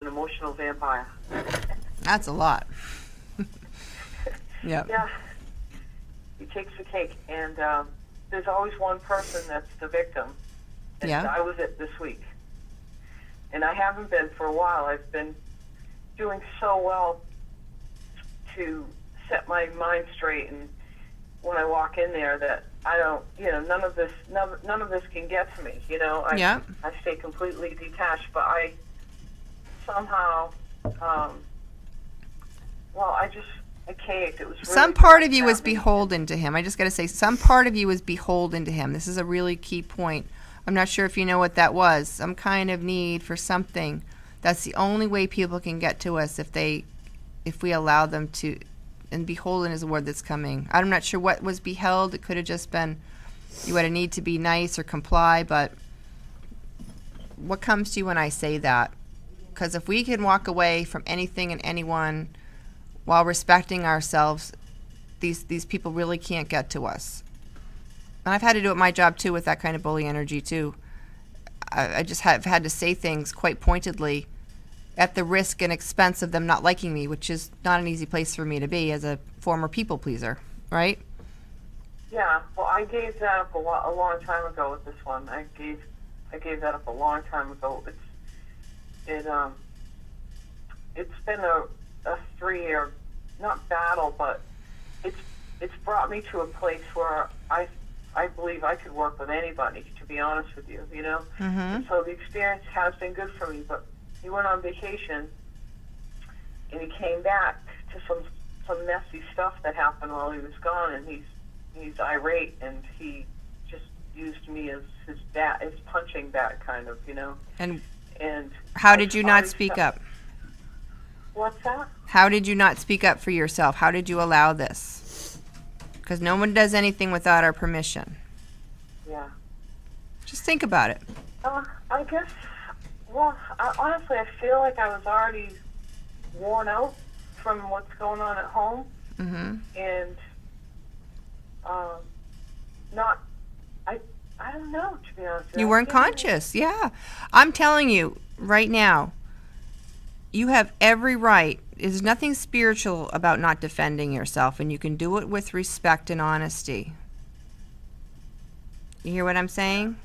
an emotional vampire. That's a lot. Yep. Yeah, he takes the cake, and there's always one person that's the victim. And Yeah. I was it this week. And I haven't been for a while. I've been doing so well to set my mind straight, and when I walk in there that I don't, none of this can get to me, Yeah. I stay completely detached, but I somehow, I caved. It was really Some part of bad you was happening. beholden to him. I just got to say, some part of you was beholden to him. This is a really key point. I'm not sure if you know what that was. Some kind of need for something. That's the only way people can get to us if we allow them to. And beholden is a word that's coming. I'm not sure what was beheld. It could have just been you had a need to be nice or comply. But what comes to you when I say that? Because if we can walk away from anything and anyone while respecting ourselves, these people really can't get to us. And I've had to do it my job too with that kind of bully energy too. I just have had to say things quite pointedly at the risk and expense of them not liking me, which is not an easy place for me to be as a former people pleaser, right? Yeah, well, I gave that up a long time ago with this one. I gave that up a long time ago. It's been a 3-year, not battle, but it's brought me to a place where I believe I could work with anybody, to be honest with you, Mm-hmm. And so the experience has been good for me, but he went on vacation, and he came back to some messy stuff that happened while he was gone, and he's irate, and he just used me as his punching bag, kind of, And And how did you not speak up? What's that? How did you not speak up for yourself? How did you allow this? Because no one does anything without our permission. Yeah. Just think about it. I guess, honestly, I feel like I was already worn out from what's going on at home. Mm-hmm. And I don't know, to be honest with you. You weren't conscious, yeah. I'm telling you right now, you have every right. There's nothing spiritual about not defending yourself, and you can do it with respect and honesty. You hear what I'm saying?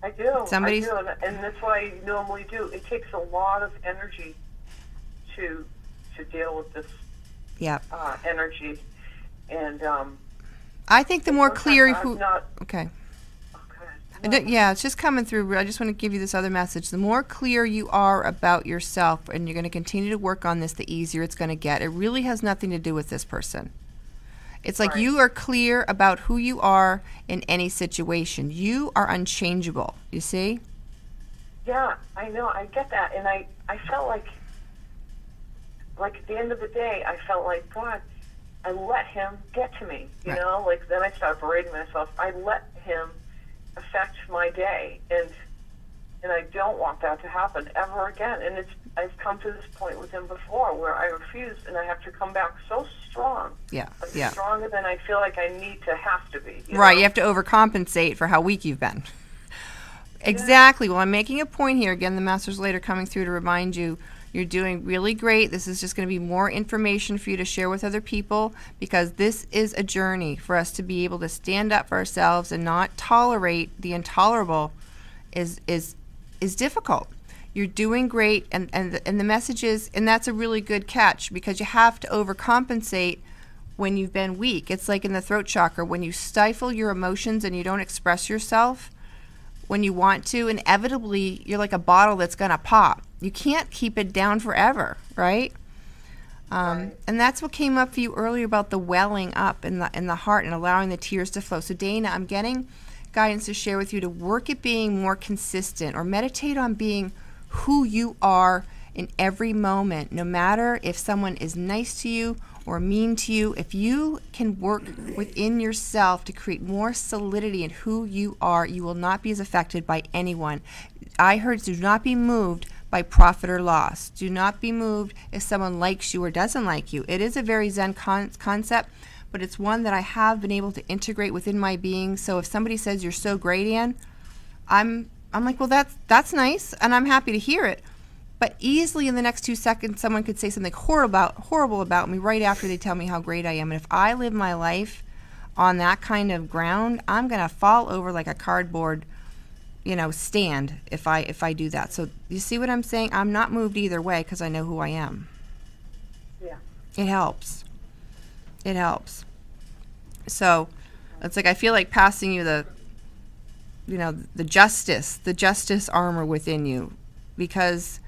I do. Somebody's- I do, and that's what I normally do. It takes a lot of energy to deal with this Yeah. energy, and I think the more sometimes clear I'm who. not. Okay. Okay. Yeah, it's just coming through. I just want to give you this other message. The more clear you are about yourself, and you're going to continue to work on this, the easier it's going to get. It really has nothing to do with this person. It's like Right. you are clear about who you are in any situation. You are unchangeable. You see? Yeah, I know. I get that, and I felt like at the end of the day, I felt like, God, I let him get to me. You Right. know, like then I started berating myself. I let him affect my day, and I don't want that to happen ever again. And I've come to this point with him before where I refused, and I have to come back so strong. Yeah. Like Yeah. stronger than I feel like I need to have to be. Right. know? You have to overcompensate for how weak you've been. Exactly. Well, I'm making a point here. Again, the Master's later coming through to remind you you're doing really great. This is just going to be more information for you to share with other people, because this is a journey for us to be able to stand up for ourselves and not tolerate the intolerable is difficult. You're doing great, and the message is, and that's a really good catch, because you have to overcompensate when you've been weak. It's like in the throat chakra, when you stifle your emotions and you don't express yourself when you want to, inevitably you're like a bottle that's going to pop. You can't keep it down forever, right? Right. And that's what came up for you earlier about the welling up in the heart and allowing the tears to flow. So Dana, I'm getting guidance to share with you to work at being more consistent, or meditate on being who you are in every moment, no matter if someone is nice to you or mean to you. If you can work within yourself to create more solidity in who you are, you will not be as affected by anyone. I heard, do not be moved by profit or loss. Do not be moved if someone likes you or doesn't like you. It is a very Zen concept, but it's one that I have been able to integrate within my being. So if somebody says, you're so great, Ann, I'm like, well, that's nice, and I'm happy to hear it. But easily in the next 2 seconds, someone could say something horrible about me right after they tell me how great I am. And if I live my life on that kind of ground, I'm going to fall over like a cardboard, stand if I do that. So you see what I'm saying? I'm not moved either way because I know who I am. Yeah. It helps. It helps. So it's like I feel like passing you the justice armor within you, because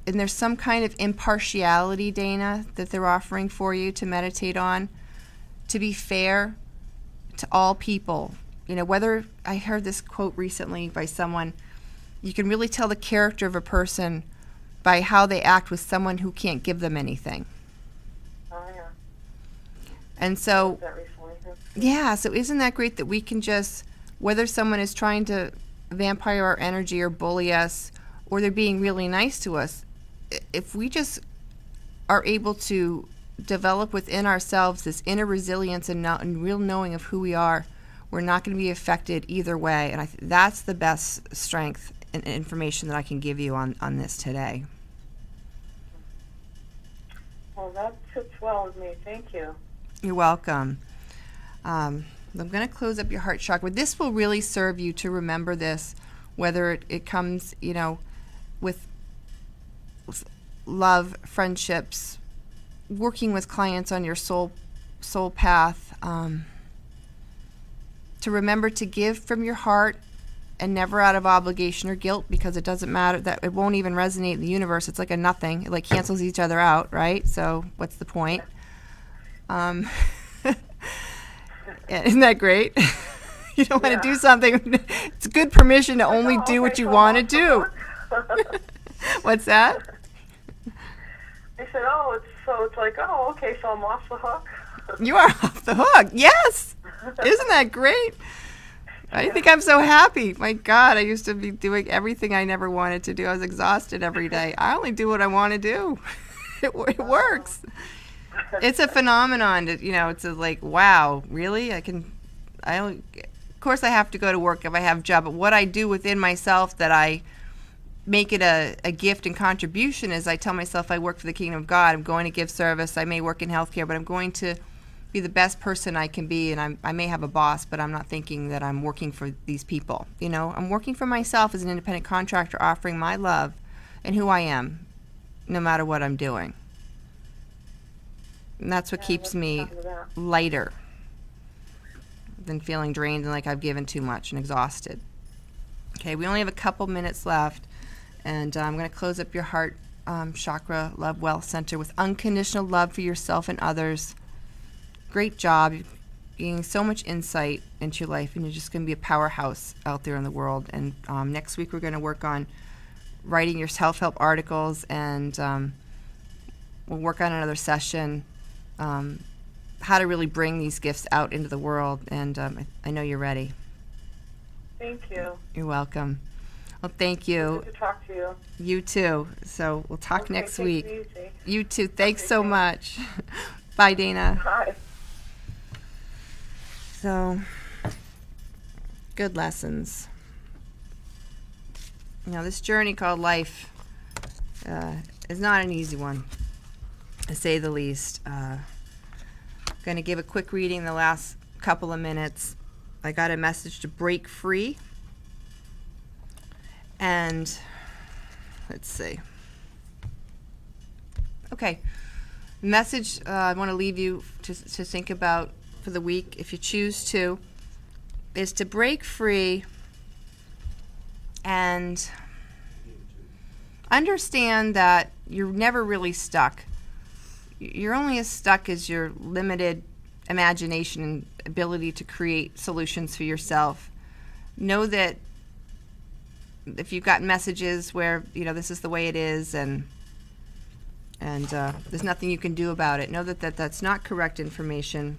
and there's some kind of impartiality, Dana, that they're offering for you to meditate on, to be fair to all people. Whether I heard this quote recently by someone, you can really tell the character of a person by how they act with someone who can't give them anything. Oh, yeah. And so, That recently. yeah, so isn't that great that we can just, whether someone is trying to vampire our energy or bully us, or they're being really nice to us, if we just are able to develop within ourselves this inner resilience and real knowing of who we are, we're not going to be affected either way. And that's the best strength and information that I can give you on this today. Well, that fits well with me. Thank you. You're welcome. I'm going to close up your heart chakra. This will really serve you to remember this, whether it comes, with love, friendships, working with clients on your soul path, to remember to give from your heart and never out of obligation or guilt, because it doesn't matter, that it won't even resonate in the universe. It's like a nothing. It like cancels each other out, right? So what's the point? Isn't that great? You don't want to do something. It's good permission to only do what you want to do. What's that? I said, it's like, okay, so I'm off the hook. You are off the hook. Yes. Isn't that great? I think I'm so happy. My God, I used to be doing everything I never wanted to do. I was exhausted every day. I only do what I want to do. It works. It's a phenomenon. It's like, wow, really? Of course I have to go to work if I have a job, but what I do within myself that I make it a gift and contribution is I tell myself I work for the kingdom of God. I'm going to give service. I may work in healthcare, but I'm going to be the best person I can be. And I may have a boss, but I'm not thinking that I'm working for these people. I'm working for myself as an independent contractor, offering my love and who I am, no matter what I'm doing. And that's what keeps me lighter than feeling drained and like I've given too much and exhausted. Okay, we only have a couple minutes left, and I'm going to close up your heart chakra, love, wealth center with unconditional love for yourself and others. Great job. You're getting so much insight into your life, and you're just going to be a powerhouse out there in the world. And next week we're going to work on writing your self-help articles, and we'll work on another session, how to really bring these gifts out into the world. And I know you're ready. Thank you. You're welcome. Well, thank you. Good to talk to you. You too. So we'll talk next take week. it easy. You too. Thanks so much. Bye, Dana. Bye. So, good lessons. This journey called life is not an easy one, to say the least. I'm going to give a quick reading the last couple of minutes. I got a message to break free. And let's see. Okay. Message I want to leave you to think about for the week, if you choose to, is to break free and understand that you're never really stuck. You're only as stuck as your limited imagination and ability to create solutions for yourself. Know that if you've gotten messages where, this is the way it is and there's nothing you can do about it, know that that's not correct information.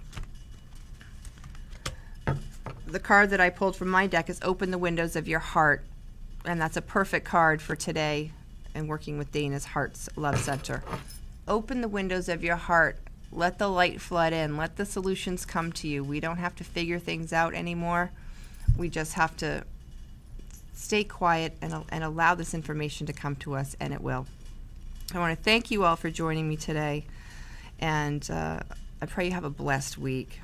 The card that I pulled from my deck is Open the Windows of Your Heart, and that's a perfect card for today and working with Dana's Heart's Love Center. Open the windows of your heart. Let the light flood in. Let the solutions come to you. We don't have to figure things out anymore. We just have to stay quiet and allow this information to come to us, and it will. I want to thank you all for joining me today, and I pray you have a blessed week.